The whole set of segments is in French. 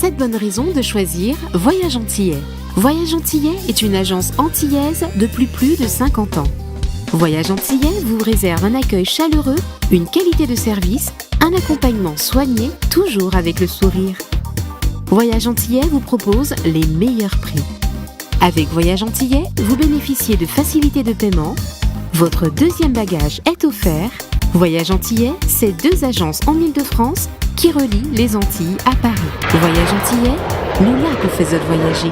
7 bonnes raisons de choisir Voyage Antillais. Voyage Antillais est une agence antillaise depuis plus de 50 ans. Voyage Antillais vous réserve un accueil chaleureux, une qualité de service, un accompagnement soigné, toujours avec le sourire. Voyage Antillais vous propose les meilleurs prix. Avec Voyage Antillais, vous bénéficiez de facilités de paiement. Votre deuxième bagage est offert. Voyage Antillais, c'est 2 agences en Île-de-France qui relient les Antilles à Paris. Voyage Antillais, nous là pour faire voyager.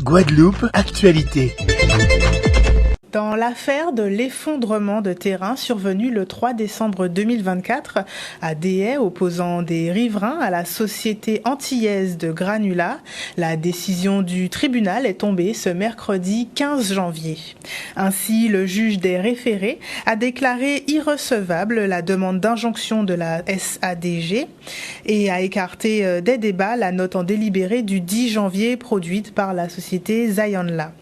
Guadeloupe, actualité. Dans l'affaire de l'effondrement de terrain survenu le 3 décembre 2024 à Déhay opposant des riverains à la société antillaise de granulats, la décision du tribunal est tombée ce mercredi 15 janvier. Ainsi, le juge des référés a déclaré irrecevable la demande d'injonction de la SADG et a écarté des débats la note en délibéré du 10 janvier produite par la société Zionla.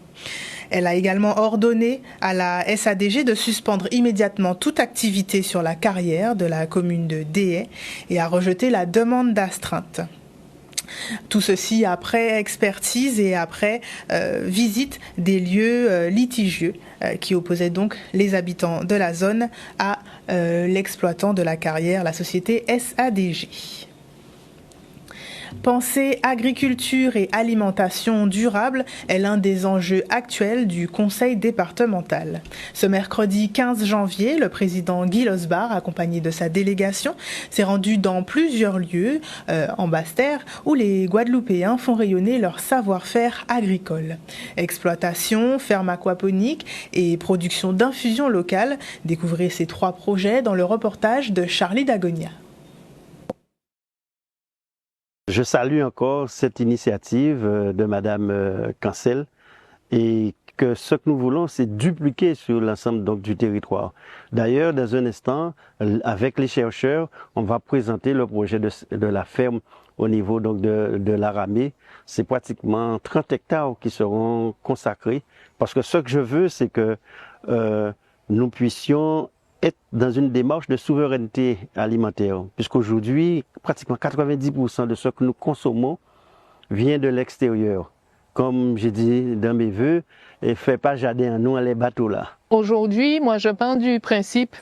Elle a également ordonné à la SADG de suspendre immédiatement toute activité sur la carrière de la commune de Déhay et a rejeté la demande d'astreinte. Tout ceci après expertise et après visite des lieux litigieux qui opposaient donc les habitants de la zone à l'exploitant de la carrière, la société SADG. Penser agriculture et alimentation durable est l'un des enjeux actuels du Conseil départemental. Ce mercredi 15 janvier, le président Guy Losbar, accompagné de sa délégation, s'est rendu dans plusieurs lieux en Basse-Terre où les Guadeloupéens font rayonner leur savoir-faire agricole. Exploitation, ferme aquaponique et production d'infusions locales. Découvrez ces 3 projets dans le reportage de Charlie Dagonia. Je salue encore cette initiative de Madame Cancel et que ce que nous voulons, c'est dupliquer sur l'ensemble donc du territoire. D'ailleurs, dans un instant, avec les chercheurs, on va présenter le projet de la ferme au niveau donc de l'Aramée. C'est pratiquement 30 hectares qui seront consacrés parce que ce que je veux, c'est que nous puissions être dans une démarche de souveraineté alimentaire, puisqu'aujourd'hui, pratiquement 90% de ce que nous consommons vient de l'extérieur. Comme j'ai dit dans mes vœux, et fait pas jardin, nous, les bateaux là. Aujourd'hui, moi, je pars du principe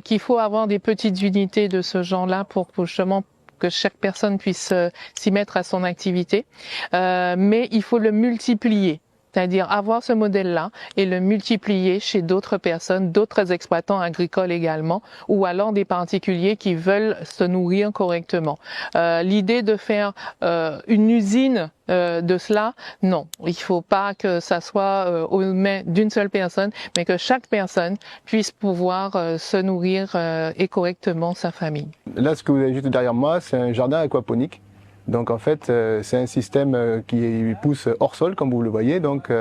qu'il faut avoir des petites unités de ce genre-là pour justement que chaque personne puisse s'y mettre à son activité, mais il faut le multiplier. C'est-à-dire avoir ce modèle-là et le multiplier chez d'autres personnes, d'autres exploitants agricoles également, ou alors des particuliers qui veulent se nourrir correctement. L'idée de faire une usine de cela, non. Il ne faut pas que ça soit aux mains d'une seule personne, mais que chaque personne puisse pouvoir se nourrir et correctement sa famille. Là, ce que vous avez juste derrière moi, c'est un jardin aquaponique. Donc en fait, c'est un système qui pousse hors sol, comme vous le voyez, donc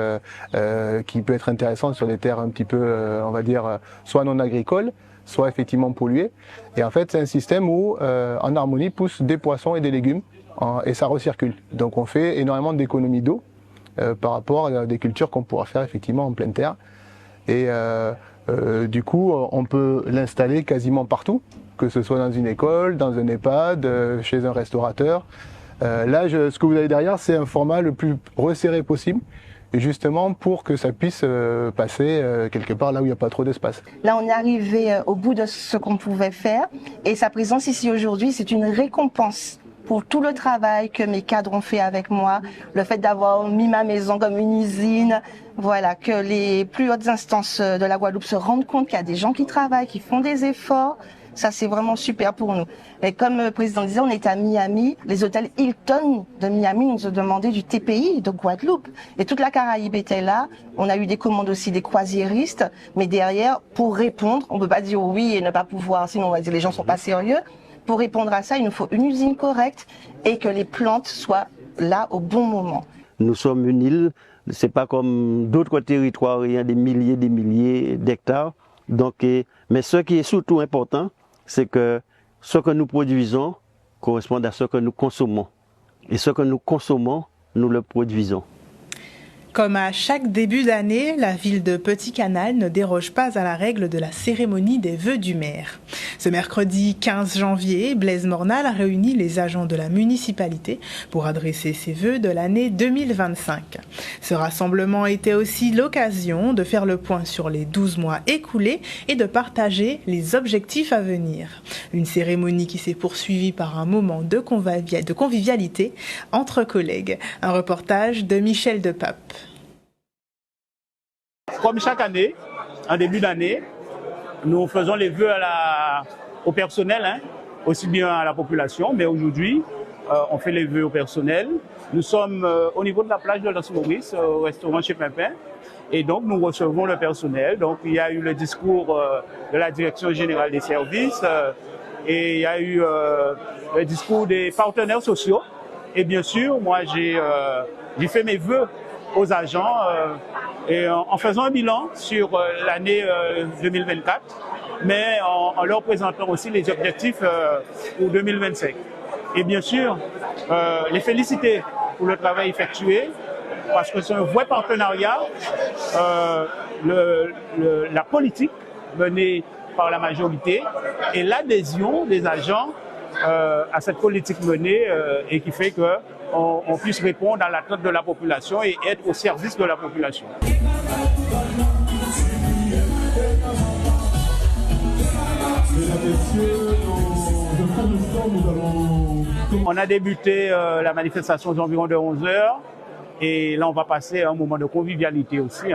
qui peut être intéressant sur des terres un petit peu, on va dire, soit non agricoles, soit effectivement polluées. Et en fait, c'est un système où, en harmonie, poussent des poissons et des légumes, et ça recircule. Donc on fait énormément d'économies d'eau par rapport à des cultures qu'on pourra faire effectivement en pleine terre. Et du coup, on peut l'installer quasiment partout, que ce soit dans une école, dans un EHPAD, chez un restaurateur. Là, ce que vous avez derrière, c'est un format le plus resserré possible, justement pour que ça puisse passer quelque part là où il n'y a pas trop d'espace. Là, on est arrivé au bout de ce qu'on pouvait faire, et sa présence ici aujourd'hui, c'est une récompense pour tout le travail que mes cadres ont fait avec moi, le fait d'avoir mis ma maison comme une usine, voilà, que les plus hautes instances de la Guadeloupe se rendent compte qu'il y a des gens qui travaillent, qui font des efforts. Ça, c'est vraiment super pour nous. Et comme le président disait, on était à Miami. Les hôtels Hilton de Miami nous ont demandé du TPI de Guadeloupe. Et toute la Caraïbe était là. On a eu des commandes aussi des croisiéristes. Mais derrière, pour répondre, on peut pas dire oui et ne pas pouvoir, sinon on va dire les gens sont pas sérieux. Pour répondre à ça, il nous faut une usine correcte et que les plantes soient là au bon moment. Nous sommes une île, c'est pas comme d'autres territoires, il y a des milliers d'hectares. Donc, mais ce qui est surtout important, c'est que ce que nous produisons correspond à ce que nous consommons. Et ce que nous consommons, nous le produisons. Comme à chaque début d'année, la ville de Petit-Canal ne déroge pas à la règle de la cérémonie des vœux du maire. Ce mercredi 15 janvier, Blaise Mornal a réuni les agents de la municipalité pour adresser ses vœux de l'année 2025. Ce rassemblement était aussi l'occasion de faire le point sur les 12 mois écoulés et de partager les objectifs à venir. Une cérémonie qui s'est poursuivie par un moment de convivialité entre collègues. Un reportage de Michel Depape. Comme chaque année, en début d'année, nous faisons les vœux au personnel, aussi bien à la population, mais aujourd'hui, on fait les vœux au personnel. Nous sommes au niveau de la plage de Las Maurice, au restaurant chez Pimpin, et donc nous recevons le personnel. Donc il y a eu le discours de la Direction générale des services, et il y a eu le discours des partenaires sociaux. Et bien sûr, moi j'ai fait mes vœux aux agents et en faisant un bilan sur l'année 2024, mais en leur présentant aussi les objectifs pour 2025. Et bien sûr, les féliciter pour le travail effectué, parce que c'est un vrai partenariat. La politique menée par la majorité et l'adhésion des agents à cette politique menée et qui fait qu'on puisse répondre à l'attente de la population et être au service de la population. On a débuté la manifestation aux environs de 11h et là on va passer à un moment de convivialité aussi,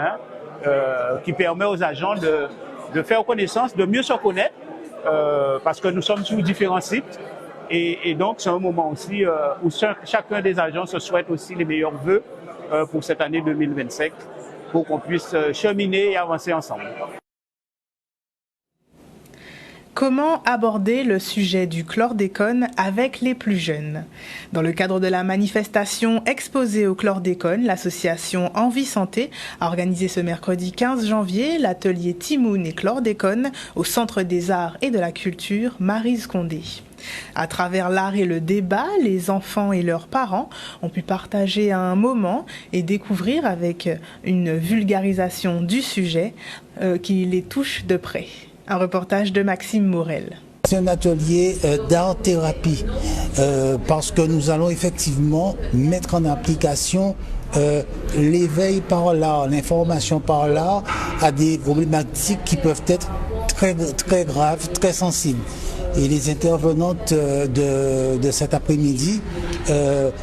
qui permet aux agents de faire connaissance, de mieux se connaître, parce que nous sommes sur différents sites et donc c'est un moment aussi où chacun des agents se souhaite aussi les meilleurs vœux pour cette année 2025 pour qu'on puisse cheminer et avancer ensemble. Comment aborder le sujet du chlordécone avec les plus jeunes? Dans le cadre de la manifestation exposée au chlordécone, l'association Envie Santé a organisé ce mercredi 15 janvier l'atelier Timoun et chlordécone au Centre des Arts et de la Culture Maryse Condé. À travers l'art et le débat, les enfants et leurs parents ont pu partager un moment et découvrir avec une vulgarisation du sujet qui les touche de près. Un reportage de Maxime Morel. C'est un atelier d'art-thérapie parce que nous allons effectivement mettre en application l'éveil par l'art, l'information par l'art à des problématiques qui peuvent être très, très graves, très sensibles. Et les intervenantes de cet après-midi,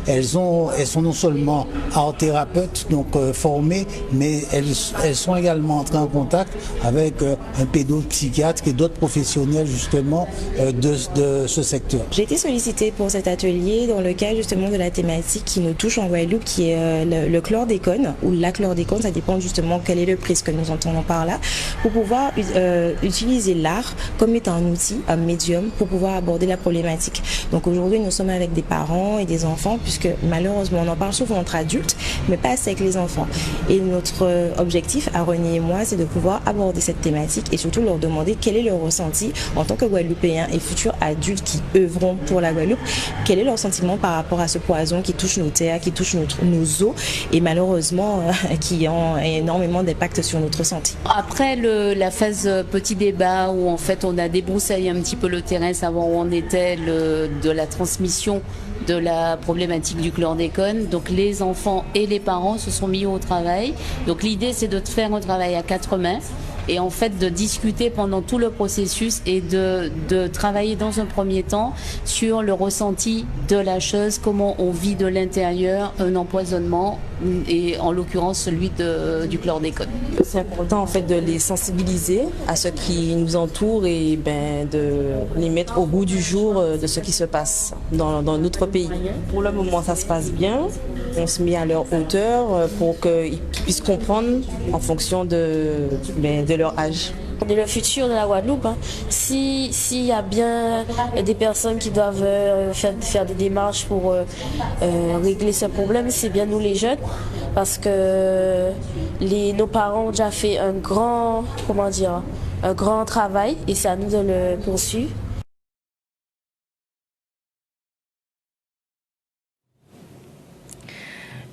elles sont non seulement art-thérapeutes, donc formées, mais elles sont également entrées en contact avec un pédopsychiatre et d'autres professionnels justement de ce secteur. J'ai été sollicitée pour cet atelier dans le cadre justement de la thématique qui nous touche en Guadeloupe, qui est le chlordécone, ou la chlordécone, ça dépend justement quel est le prix que nous entendons par là, pour pouvoir utiliser l'art comme étant un outil, un médium, pour pouvoir aborder la problématique. Donc aujourd'hui, nous sommes avec des parents et des enfants, puisque malheureusement, on en parle souvent entre adultes, mais pas assez avec les enfants. Et notre objectif, à René et moi, c'est de pouvoir aborder cette thématique et surtout leur demander quel est leur ressenti en tant que Guadeloupéens et futurs adultes qui œuvront pour la Guadeloupe, quel est leur sentiment par rapport à ce poison qui touche nos terres, qui touche nos eaux et malheureusement qui ont énormément d'impact sur notre santé. Après la phase petit débat où en fait on a débroussaillé un petit peu le terrain, savoir où on était de la transmission de la problématique du chlordécone. Donc les enfants et les parents se sont mis au travail. Donc l'idée c'est de faire un travail à quatre mains et en fait de discuter pendant tout le processus et de travailler dans un premier temps sur le ressenti de la chose, comment on vit de l'intérieur un empoisonnement et en l'occurrence celui du chlordécone. C'est important en fait de les sensibiliser à ce qui nous entoure et de les mettre au goût du jour de ce qui se passe dans notre pays. Pour le moment ça se passe bien, on se met à leur hauteur pour qu'ils puissent comprendre en fonction de leur âge. On est le futur de la Guadeloupe. S'il y a bien des personnes qui doivent faire des démarches pour régler ce problème, c'est bien nous les jeunes, parce que nos parents ont déjà fait un grand travail et c'est à nous de le poursuivre.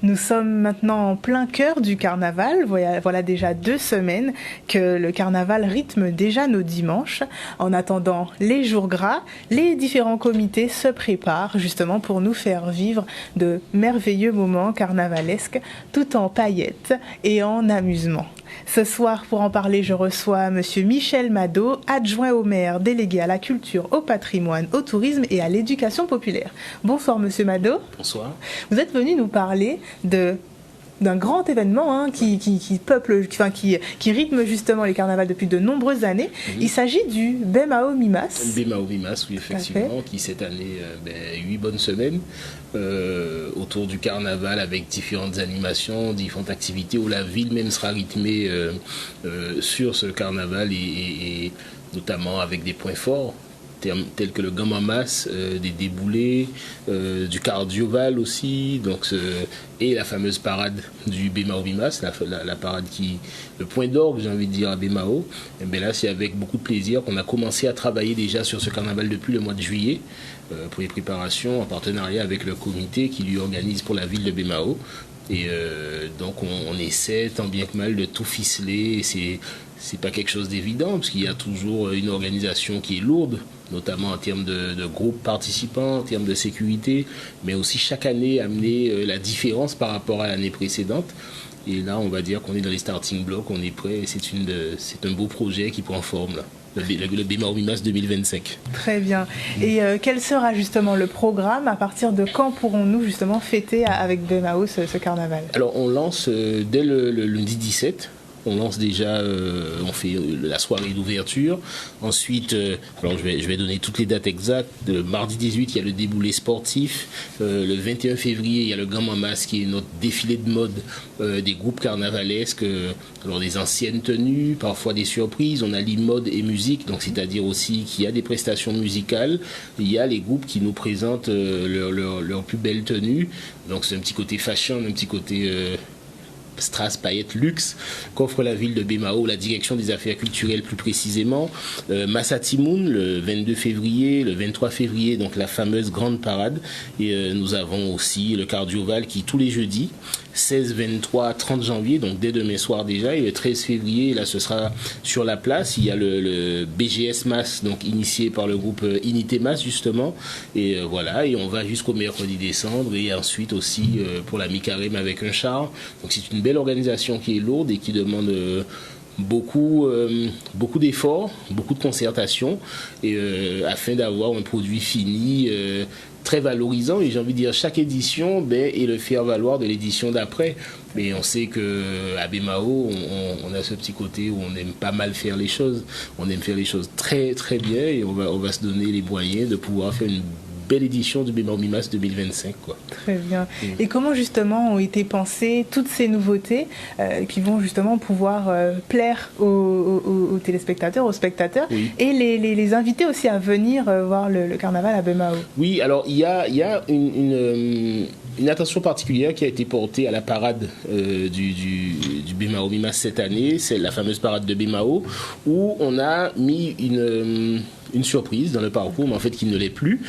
Nous sommes maintenant en plein cœur du carnaval. Voilà déjà 2 semaines que le carnaval rythme déjà nos dimanches. En attendant les jours gras, les différents comités se préparent justement pour nous faire vivre de merveilleux moments carnavalesques tout en paillettes et en amusement. Ce soir, pour en parler, je reçois Monsieur Michel Mado, adjoint au maire, délégué à la culture, au patrimoine, au tourisme et à l'éducation populaire. Bonsoir Monsieur Mado. Bonsoir. Vous êtes venu nous parler d'un grand événement qui rythme justement les carnavals depuis de nombreuses années. Il s'agit du Bemao Mimas. Bemao Mimas, oui, effectivement, qui cette année, 8 bonnes semaines autour du carnaval avec différentes animations, différentes activités où la ville même sera rythmée sur ce carnaval et notamment avec des points forts tels que le Gamamas, des déboulés, du Cardioval aussi, donc, et la fameuse parade du Bemao Mimas, la parade le point d'orgue, j'ai envie de dire, à Bemao. Et bien là, c'est avec beaucoup de plaisir qu'on a commencé à travailler déjà sur ce carnaval depuis le mois de juillet, pour les préparations en partenariat avec le comité qui lui organise pour la ville de Bemao. Et donc on essaie tant bien que mal de tout ficeler. C'est pas quelque chose d'évident parce qu'il y a toujours une organisation qui est lourde, notamment en termes de groupes participants, en termes de sécurité, mais aussi chaque année amener la différence par rapport à l'année précédente. Et là, on va dire qu'on est dans les starting blocks, on est prêt. C'est un beau projet qui prend forme là. Le Bemao Mimas 2025. Très bien. Et quel sera justement le programme? À partir de quand pourrons-nous justement fêter avec Bemao ce carnaval? Alors on lance dès le lundi 17. On lance déjà, on fait la soirée d'ouverture. Ensuite, alors je vais donner toutes les dates exactes. Le mardi 18, il y a le déboulé sportif. Le 21 février, il y a le Gamamas qui est notre défilé de mode des groupes carnavalesques. Alors des anciennes tenues, parfois des surprises. On allie mode et musique, donc c'est-à-dire aussi qu'il y a des prestations musicales. Il y a les groupes qui nous présentent leurs plus belles tenues. Donc c'est un petit côté fashion, un petit côté strass, paillettes, luxe qu'offre la ville de Bemao, la direction des affaires culturelles plus précisément. Massatimoun le 22 février, le 23 février, donc la fameuse grande parade. Et nous avons aussi le Cardioval qui tous les jeudis, 16, 23, 30 janvier, donc dès demain soir déjà, et le 13 février, là ce sera sur la place. Il y a le BGS Mass, donc initié par le groupe Unité Mass justement, et voilà, et on va jusqu'au mercredi décembre, et ensuite aussi pour la mi-carême avec un char. Donc c'est une belle organisation qui est lourde et qui demande beaucoup d'efforts, beaucoup de concertation, et afin d'avoir un produit fini très valorisant. Et j'ai envie de dire, chaque édition est le faire valoir de l'édition d'après. Mais on sait qu'à Bemao, on a ce petit côté où on aime pas mal faire les choses. On aime faire les choses très très bien, et on va se donner les moyens de pouvoir faire une belle édition du Bemao Mimas 2025, quoi. Très bien. Et comment justement ont été pensées toutes ces nouveautés qui vont justement pouvoir plaire aux téléspectateurs, aux spectateurs, oui, et les inviter aussi à venir voir le carnaval à Bemao? Oui, alors il y a une attention particulière qui a été portée à la parade du Bemao Mimas cette année. C'est la fameuse parade de Bemao où on a mis une surprise dans le parcours, mais en fait qui ne l'est plus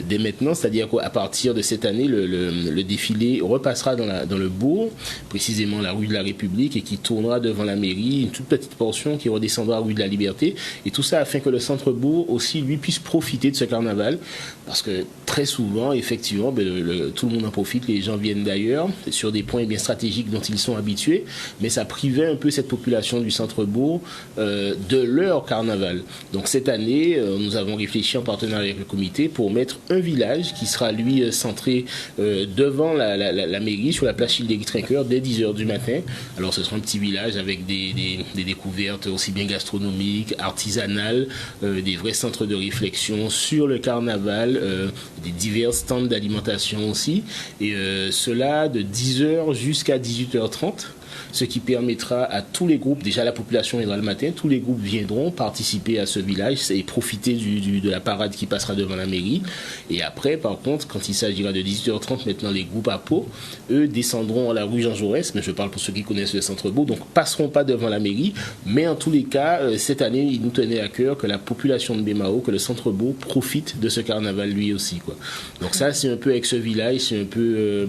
dès maintenant, c'est-à-dire qu'à partir de cette année, le défilé repassera dans le bourg, précisément la rue de la République, et qui tournera devant la mairie, une toute petite portion qui redescendra rue de la Liberté, et tout ça afin que le centre-bourg aussi, lui, puisse profiter de ce carnaval, parce que très souvent, effectivement, tout le monde en profite, les gens viennent d'ailleurs, sur des points bien stratégiques dont ils sont habitués, mais ça privait un peu cette population du centre-bourg de leur carnaval. Donc cette année, nous avons réfléchi en partenariat avec le comité pour mettre un village qui sera lui centré devant la mairie sur la place Childéric-Trinqueur dès 10h du matin. Alors ce sera un petit village avec des découvertes aussi bien gastronomiques, artisanales, des vrais centres de réflexion sur le carnaval, des divers stands d'alimentation aussi, et cela de 10h jusqu'à 18h30. Ce qui permettra à tous les groupes, déjà la population viendra le matin, tous les groupes viendront participer à ce village et profiter de la parade qui passera devant la mairie. Et après, par contre, quand il s'agira de 18h30, maintenant les groupes à Pau, eux descendront à la rue Jean Jaurès, mais je parle pour ceux qui connaissent le centre-bourg, donc passeront pas devant la mairie, mais en tous les cas, cette année, il nous tenait à cœur que la population de Bemao, que le centre-bourg profite de ce carnaval lui aussi, quoi. Donc ça, c'est un peu avec ce village, c'est un peu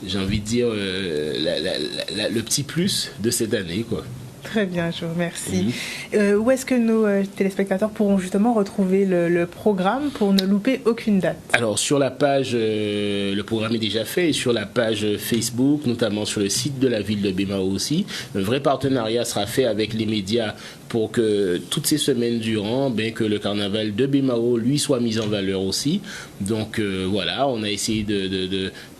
j'ai envie de dire, le petit plus de cette année, quoi. Très bien, je vous remercie. Où est-ce que nos téléspectateurs pourront justement retrouver le programme pour ne louper aucune date? Alors sur la page, le programme est déjà fait, et sur la page Facebook, notamment sur le site de la ville de Bemao aussi, un vrai partenariat sera fait avec les médias pour que toutes ces semaines durant, que le carnaval de Bemao, lui, soit mis en valeur aussi. Donc voilà, on a essayé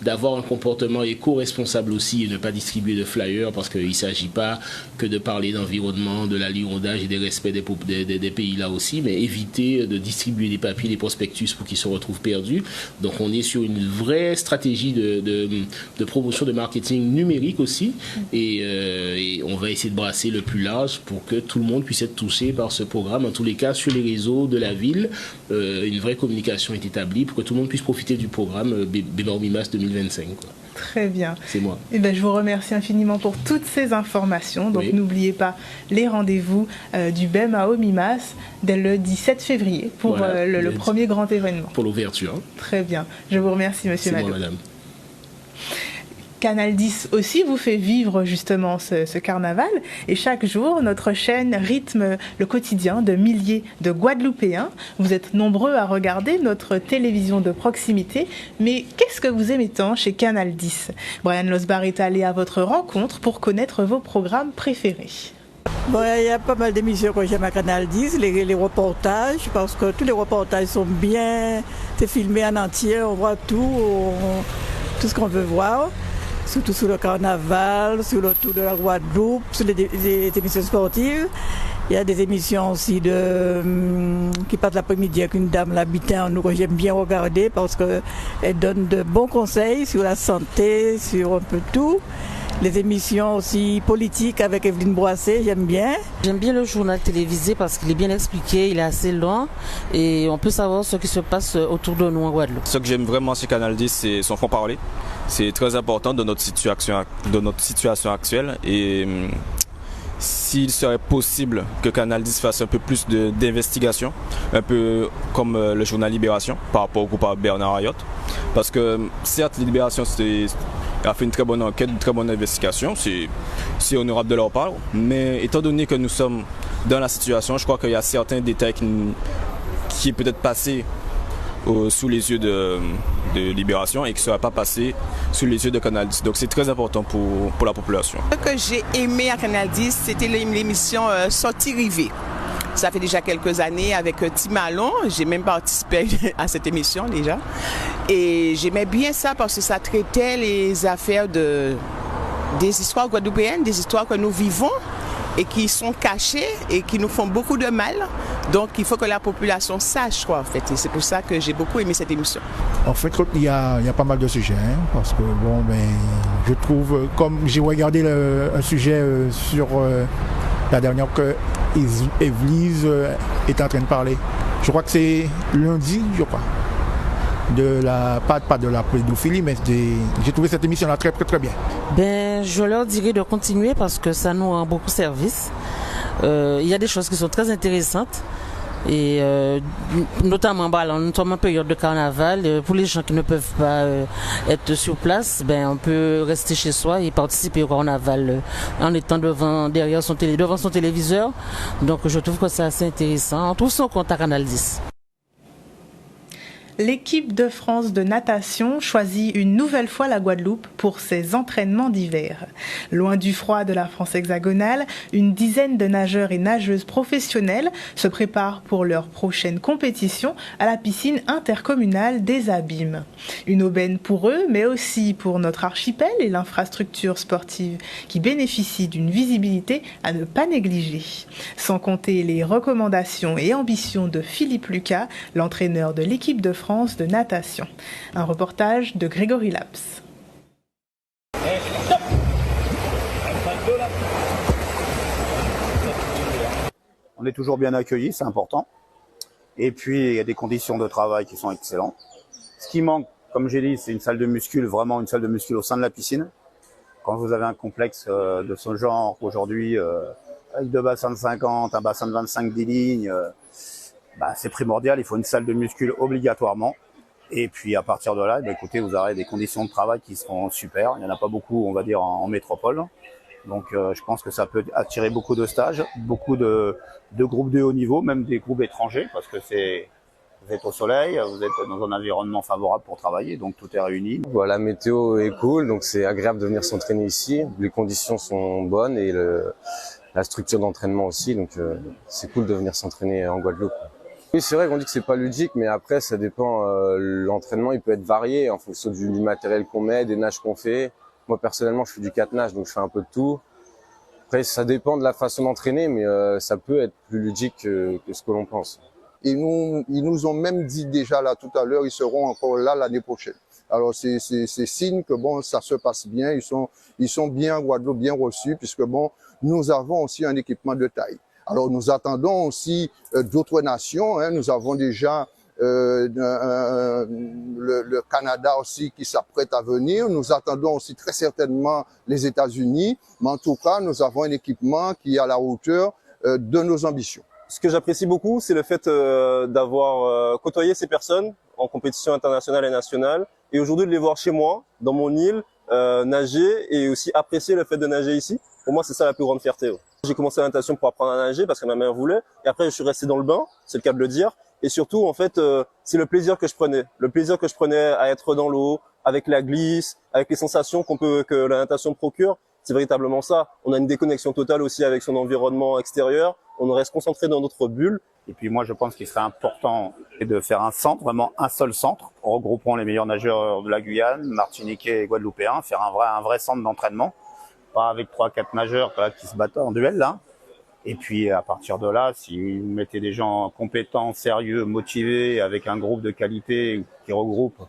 d'avoir un comportement éco-responsable aussi et ne pas distribuer de flyers, parce qu'il ne s'agit pas que de parler d'environnement, de l'aliondage et des respects des pays là aussi, mais éviter de distribuer des papiers, des prospectus pour qu'ils se retrouvent perdus. Donc on est sur une vraie stratégie de promotion, de marketing numérique aussi, et on va essayer de brasser le plus large pour que tout le monde puisse être touché par ce programme. En tous les cas, sur les réseaux de la ville, une vraie communication est établie pour que tout le monde puisse profiter du programme Bemao Mimas 2025. Quoi. Très bien. C'est moi. Eh ben, je vous remercie infiniment pour toutes ces informations. Donc n'oubliez pas les rendez-vous du Bemao Mimas dès le 17 février pour le premier grand événement. Pour l'ouverture. Très bien. Je vous remercie, Monsieur Malo. C'est moi, madame. Canal 10 aussi vous fait vivre justement ce carnaval, et chaque jour notre chaîne rythme le quotidien de milliers de Guadeloupéens. Vous êtes nombreux à regarder notre télévision de proximité, mais qu'est-ce que vous aimez tant chez Canal 10? Brian Losbar est allé à votre rencontre pour connaître vos programmes préférés. Bon, il y a pas mal d'émissions que j'aime à Canal 10, les reportages, parce que tous les reportages sont bien, c'est filmé en entier, on voit tout ce qu'on veut voir. Surtout sur le carnaval, sur le tour de la Guadeloupe, sur les émissions sportives. Il y a des émissions aussi qui passent l'après-midi avec une dame l'habitant, que j'aime bien regarder parce qu'elle donne de bons conseils sur la santé, sur un peu tout. Les émissions aussi politiques avec Evelyne Boissé, j'aime bien. J'aime bien le journal télévisé parce qu'il est bien expliqué, il est assez long et on peut savoir ce qui se passe autour de nous en Guadeloupe. Ce que j'aime vraiment chez Canal 10, c'est son franc-parler. C'est très important dans notre situation actuelle, et s'il serait possible que Canal 10 fasse un peu plus d'investigation, un peu comme le journal Libération par rapport au coupable Bernard Ayotte, parce que certes Libération a fait une très bonne enquête, une très bonne investigation, c'est honorable de leur part, mais étant donné que nous sommes dans la situation, je crois qu'il y a certains détails qui est peut-être passé sous les yeux de Libération et qui ne sera pas passé sous les yeux de Canal 10. Donc c'est très important pour la population. Ce que j'ai aimé à Canal 10, c'était l'émission Sortie Rivée. Ça fait déjà quelques années avec Tim Malon. J'ai même participé à cette émission déjà. Et j'aimais bien ça parce que ça traitait les affaires des histoires guadeloupéennes, des histoires que nous vivons et qui sont cachées et qui nous font beaucoup de mal. Donc il faut que la population sache quoi en fait. Et c'est pour ça que j'ai beaucoup aimé cette émission. En fait, il y a pas mal de sujets, parce que je trouve, comme j'ai regardé un sujet sur la dernière que Evelyse est en train de parler. Je crois que c'est lundi, je crois. Pas de la pédophilie, mais j'ai trouvé cette émission-là très, très, très bien. Je leur dirais de continuer parce que ça nous rend beaucoup service. Il y a des choses qui sont très intéressantes. Et notamment, nous sommes en période de carnaval. Pour les gens qui ne peuvent pas être sur place, on peut rester chez soi et participer au carnaval en étant devant son téléviseur. Donc je trouve que c'est assez intéressant. On trouve son compte à Canal 10. L'équipe de France de natation choisit une nouvelle fois la Guadeloupe pour ses entraînements d'hiver. Loin du froid de la France hexagonale, une dizaine de nageurs et nageuses professionnels se préparent pour leur prochaine compétition à la piscine intercommunale des Abîmes. Une aubaine pour eux, mais aussi pour notre archipel et l'infrastructure sportive qui bénéficie d'une visibilité à ne pas négliger. Sans compter les recommandations et ambitions de Philippe Lucas, l'entraîneur de l'équipe de France de natation. Un reportage de Grégory Laps. On est toujours bien accueillis, c'est important. Et puis, il y a des conditions de travail qui sont excellentes. Ce qui manque, comme j'ai dit, c'est une salle de muscule, vraiment une salle de muscule au sein de la piscine. Quand vous avez un complexe de ce genre aujourd'hui, avec deux bassins de 50, un bassin de 25 10 lignes, c'est primordial, il faut une salle de muscule obligatoirement. Et puis à partir de là, écoutez, vous aurez des conditions de travail qui seront super. Il n'y en a pas beaucoup, on va dire, en métropole. Donc je pense que ça peut attirer beaucoup de stages, beaucoup de groupes de haut niveau, même des groupes étrangers, parce que vous êtes au soleil, vous êtes dans un environnement favorable pour travailler, donc tout est réuni. Voilà, la météo est cool, donc c'est agréable de venir s'entraîner ici. Les conditions sont bonnes et la structure d'entraînement aussi, donc c'est cool de venir s'entraîner en Guadeloupe. Oui, c'est vrai qu'on dit que c'est pas ludique, mais après ça dépend. L'entraînement il peut être varié en fonction du matériel qu'on met, des nages qu'on fait. Moi personnellement, je fais du 4 nages, donc je fais un peu de tout. Après, ça dépend de la façon d'entraîner, mais ça peut être plus ludique que ce que l'on pense. Ils nous ont même dit déjà là tout à l'heure, ils seront encore là l'année prochaine. Alors c'est signe que bon, ça se passe bien. Ils sont bien en Guadeloupe, bien reçus, puisque bon, nous avons aussi un équipement de taille. Alors nous attendons aussi d'autres nations. Hein. Nous avons déjà le Canada aussi qui s'apprête à venir. Nous attendons aussi très certainement les États-Unis. Mais en tout cas, nous avons un équipement qui est à la hauteur de nos ambitions. Ce que j'apprécie beaucoup, c'est le fait d'avoir côtoyé ces personnes en compétition internationale et nationale, et aujourd'hui de les voir chez moi, dans mon île, nager et aussi apprécier le fait de nager ici. Pour moi, c'est ça la plus grande fierté. J'ai commencé la natation pour apprendre à nager parce que ma mère voulait, et après je suis resté dans le bain, c'est le cas de le dire, et surtout en fait, c'est le plaisir que je prenais à être dans l'eau, avec la glisse, avec les sensations que la natation procure. C'est véritablement ça. On a une déconnexion totale aussi avec son environnement extérieur. On reste concentré dans notre bulle. Et puis moi, je pense qu'il serait important de faire un centre, vraiment un seul centre, regroupant les meilleurs nageurs de la Guyane, martiniquais et guadeloupéens, faire un vrai centre d'entraînement, pas avec 3-4 nageurs là, qui se battent en duel là. Et puis à partir de là, si vous mettez des gens compétents, sérieux, motivés, avec un groupe de qualité qui regroupe,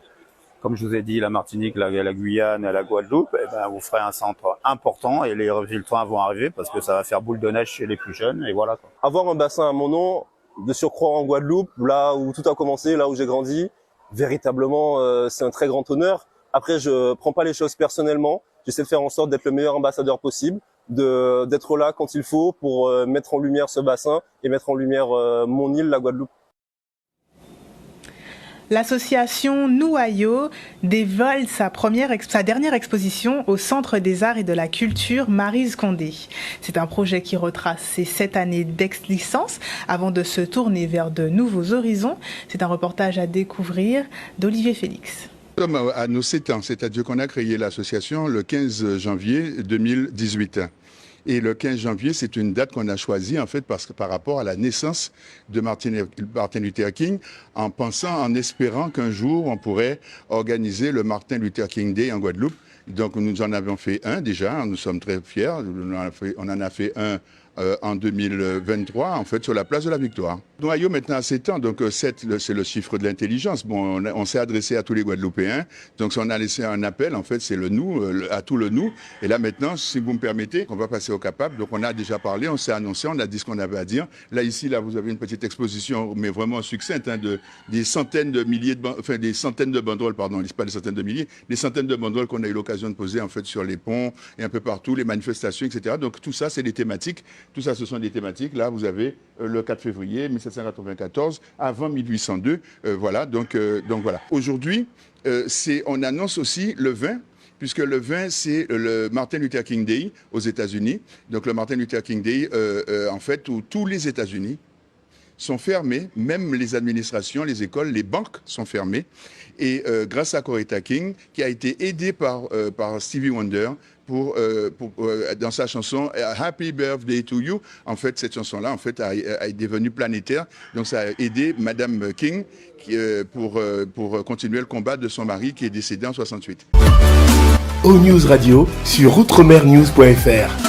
comme je vous ai dit, la Martinique, la Guyane et la Guadeloupe, eh ben, vous ferez un centre important et les résultats vont arriver parce que ça va faire boule de neige chez les plus jeunes et voilà, quoi. Avoir un bassin à mon nom, de surcroît en Guadeloupe, là où tout a commencé, là où j'ai grandi, véritablement, c'est un très grand honneur. Après, je prends pas les choses personnellement. J'essaie de faire en sorte d'être le meilleur ambassadeur possible, d'être là quand il faut pour mettre en lumière ce bassin et mettre en lumière mon île, la Guadeloupe. L'association Nouayo dévoile sa dernière exposition au Centre des Arts et de la Culture Maryse Condé. C'est un projet qui retrace ses 7 années d'ex-licence avant de se tourner vers de nouveaux horizons. C'est un reportage à découvrir d'Olivier Félix. Nous sommes à nos 7 ans, c'est-à-dire qu'on a créé l'association le 15 janvier 2018. Et le 15 janvier, c'est une date qu'on a choisie en fait parce que par rapport à la naissance de Martin Luther King, en espérant qu'un jour on pourrait organiser le Martin Luther King Day en Guadeloupe. Donc nous en avons fait un déjà, nous sommes très fiers. On en a fait un en 2023, en fait, sur la place de la Victoire. Noyau maintenant a 7 ans, donc 7, c'est le chiffre de l'intelligence. Bon, on s'est adressé à tous les Guadeloupéens, donc on a laissé un appel, en fait, c'est le nous, à tout le nous. Et là maintenant, si vous me permettez, on va passer au Capable. Donc on a déjà parlé, on s'est annoncé, on a dit ce qu'on avait à dire. Là, ici, là, vous avez une petite exposition, mais vraiment succincte, hein, des centaines de milliers des centaines de banderoles, pardon, pas des centaines de milliers, des centaines de banderoles qu'on a eu l'occasion de poser, en fait, sur les ponts et un peu partout, les manifestations, etc. Donc tout ça, c'est des thématiques. Tout ça, ce sont des thématiques. Là, vous avez le 4 février 1794, avant 1802. Voilà, donc voilà. Aujourd'hui, on annonce aussi le 20, puisque le 20, c'est le Martin Luther King Day aux États-Unis. Donc le Martin Luther King Day, en fait, où tous les États-Unis sont fermés, même les administrations, les écoles, les banques sont fermées. Et grâce à Coretta King, qui a été aidé par Stevie Wonder, dans sa chanson Happy Birthday to You. En fait, cette chanson-là, en fait, est devenue planétaire. Donc, ça a aidé Madame King pour continuer le combat de son mari qui est décédé en 68. O-News Radio sur outremernews.fr.